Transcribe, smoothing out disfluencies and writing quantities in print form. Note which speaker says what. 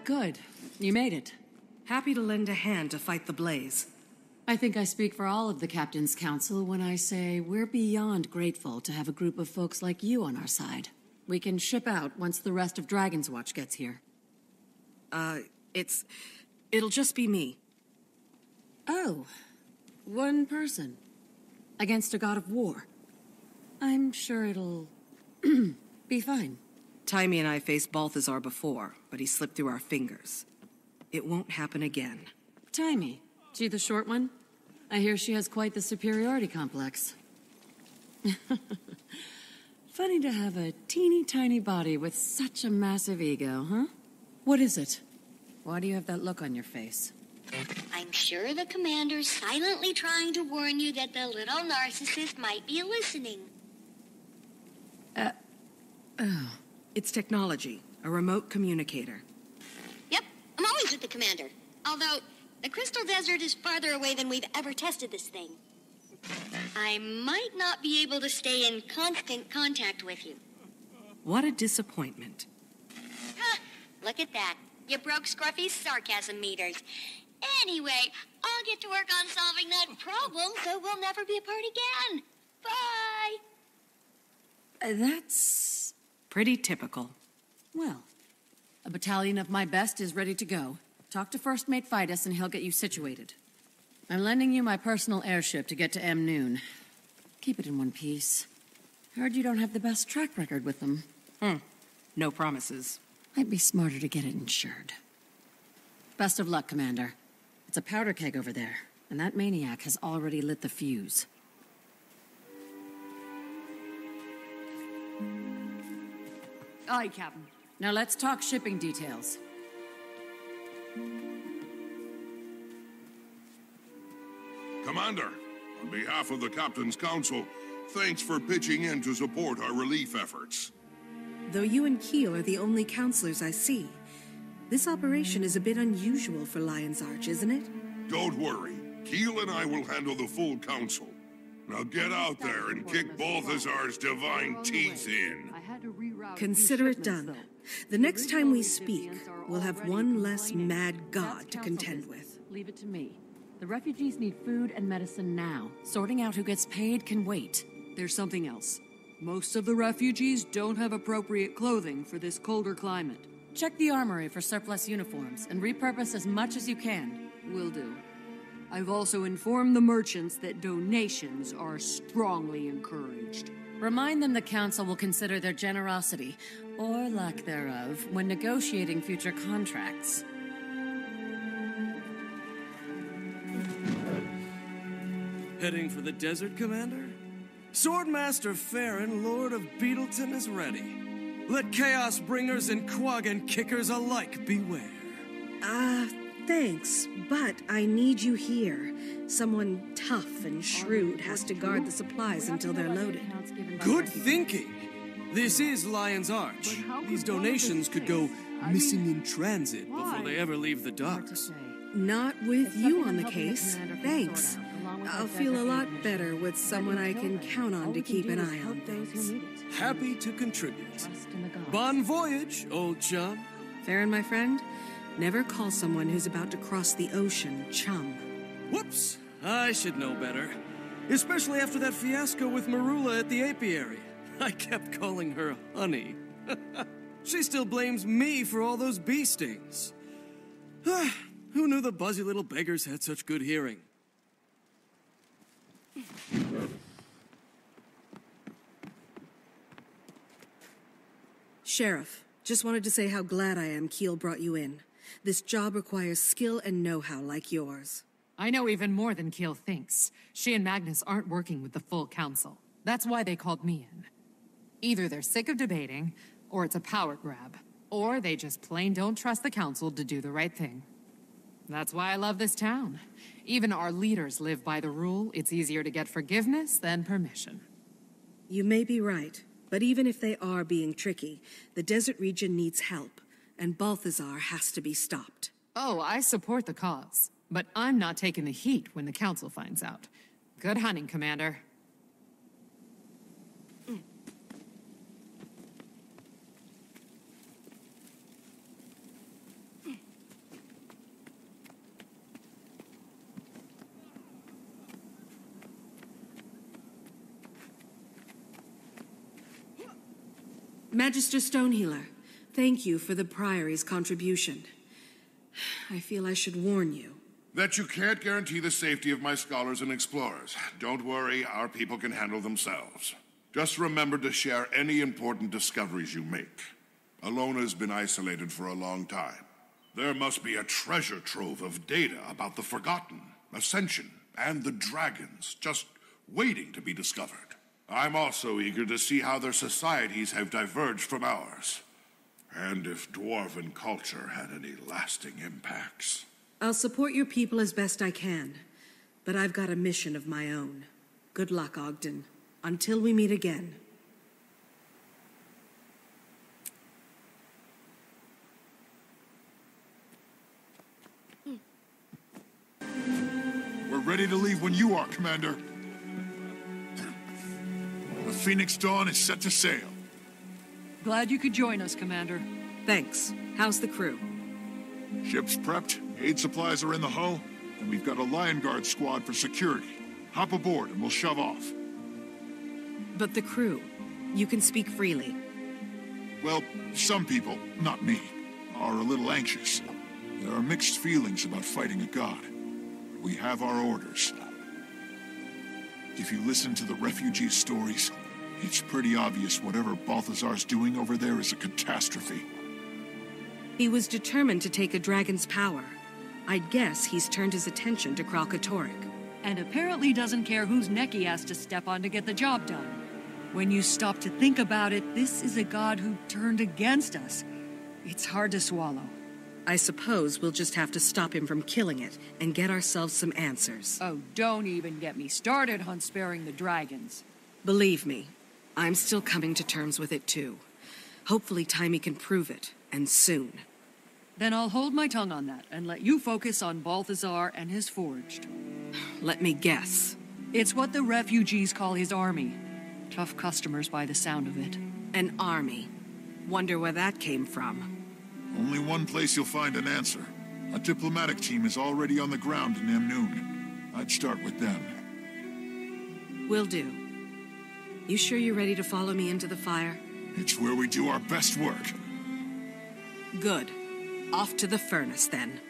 Speaker 1: Good. You made it.
Speaker 2: Happy to lend a hand to fight the blaze.
Speaker 1: I think I speak for all of the Captain's Council when I say we're beyond grateful to have a group of folks like you on our side. We can ship out once the rest of Dragon's Watch gets here.
Speaker 2: It'll just be me.
Speaker 1: Oh. One person. Against a god of war. I'm sure it'll... be fine.
Speaker 2: Taimi and I faced Balthazar before, but he slipped through our fingers. It won't happen again.
Speaker 1: Taimi. She the short one? I hear she has quite the superiority complex. Funny to have a teeny tiny body with such a massive ego, huh? What is it? Why do you have that look on your face?
Speaker 3: I'm sure the commander's silently trying to warn you that the little narcissist might be listening.
Speaker 1: Oh.
Speaker 2: It's technology. A remote communicator.
Speaker 3: Yep, I'm always with the commander. Although, the Crystal Desert is farther away than we've ever tested this thing. I might not be able to stay in constant contact with you.
Speaker 2: What a disappointment.
Speaker 3: Huh, look at that. You broke Scruffy's sarcasm meters. Anyway, I'll get to work on solving that problem so we'll never be apart again. Bye!
Speaker 1: That's...
Speaker 2: pretty typical.
Speaker 1: Well, a battalion of my best is ready to go. Talk to First Mate Fidus and he'll get you situated. I'm lending you my personal airship to get to M. Noon. Keep it in one piece. Heard you don't have the best track record with them.
Speaker 2: No promises.
Speaker 1: Might be smarter to get it insured. Best of luck, Commander. It's a powder keg over there, and that maniac has already lit the fuse. Aye, Captain. Now let's talk shipping details.
Speaker 4: Commander, on behalf of the Captain's Council, thanks for pitching in to support our relief efforts.
Speaker 2: Though you and Keel are the only counselors I see, this operation is a bit unusual for Lion's Arch, isn't it?
Speaker 4: Don't worry. Keel and I will handle the full council. Now get out there and kick Balthazar's divine teeth in.
Speaker 2: Consider it done. The next time we speak, we'll have one less mad god to contend with.
Speaker 1: Leave it to me. The refugees need food and medicine now. Sorting out who gets paid can wait. There's something else. Most of the refugees don't have appropriate clothing for this colder climate. Check the armory for surplus uniforms and repurpose as much as you can.
Speaker 5: Will do. I've also informed the merchants that donations are strongly encouraged.
Speaker 1: Remind them the Council will consider their generosity, or lack thereof, when negotiating future contracts.
Speaker 6: Heading for the desert, Commander? Swordmaster Farron, Lord of Beetleton, is ready. Let Chaos Bringers and Quaggan Kickers alike beware.
Speaker 2: Thanks, but I need you here. Someone tough and shrewd has to guard the supplies until they're loaded.
Speaker 6: Good thinking. This is Lion's Arch. These donations could go missing in transit before they ever leave the docks.
Speaker 2: Not with you on the case. Thanks. I'll feel a lot better with someone I can count on to keep an eye on things.
Speaker 6: Happy to contribute. Bon voyage, old chum.
Speaker 2: Farron, my friend, never call someone who's about to cross the ocean chum.
Speaker 6: Whoops! I should know better. Especially after that fiasco with Marula at the apiary. I kept calling her honey. She still blames me for all those bee stings. Who knew the buzzy little beggars had such good hearing?
Speaker 2: Sheriff, just wanted to say how glad I am Keel brought you in. This job requires skill and know-how like yours.
Speaker 7: I know even more than Keel thinks. She and Magnus aren't working with the full council. That's why they called me in. Either they're sick of debating, or it's a power grab, or they just plain don't trust the council to do the right thing. That's why I love this town. Even our leaders live by the rule, it's easier to get forgiveness than permission.
Speaker 2: You may be right, but even if they are being tricky, the desert region needs help, and Balthazar has to be stopped.
Speaker 7: Oh, I support the cause, but I'm not taking the heat when the council finds out. Good hunting, Commander.
Speaker 2: Magister Stonehealer, thank you for the Priory's contribution. I feel I should warn you.
Speaker 4: That you can't guarantee the safety of my scholars and explorers. Don't worry, our people can handle themselves. Just remember to share any important discoveries you make. Alona's been isolated for a long time. There must be a treasure trove of data about the Forgotten, Ascension, and the Dragons, just waiting to be discovered. I'm also eager to see how their societies have diverged from ours, and if Dwarven culture had any lasting impacts.
Speaker 2: I'll support your people as best I can, but I've got a mission of my own. Good luck, Ogden. Until we meet again.
Speaker 8: We're ready to leave when you are, Commander. The Phoenix Dawn is set to sail.
Speaker 5: Glad you could join us, Commander.
Speaker 2: Thanks. How's the crew?
Speaker 8: Ship's prepped, aid supplies are in the hull, and we've got a Lion Guard squad for security. Hop aboard and we'll shove off.
Speaker 2: But the crew, you can speak freely.
Speaker 8: Well, some people, not me, are a little anxious. There are mixed feelings about fighting a god. We have our orders. If you listen to the refugee stories, it's pretty obvious whatever Balthazar's doing over there is a catastrophe.
Speaker 2: He was determined to take a dragon's power. I'd guess he's turned his attention to Kralkatorrik.
Speaker 5: And apparently doesn't care whose neck he has to step on to get the job done. When you stop to think about it, this is a god who turned against us. It's hard to swallow.
Speaker 2: I suppose we'll just have to stop him from killing it and get ourselves some answers.
Speaker 5: Oh, don't even get me started on sparing the dragons.
Speaker 2: Believe me, I'm still coming to terms with it too. Hopefully Timey can prove it, and soon.
Speaker 5: Then I'll hold my tongue on that and let you focus on Balthazar and his forged.
Speaker 2: Let me guess.
Speaker 5: It's what the refugees call his army. Tough customers by the sound of it.
Speaker 2: An army. Wonder where that came from.
Speaker 8: Only one place you'll find an answer. A diplomatic team is already on the ground in Amnoon. I'd start with them.
Speaker 2: Will do. You sure you're ready to follow me into the fire?
Speaker 8: It's where we do our best work.
Speaker 2: Good. Off to the furnace, then.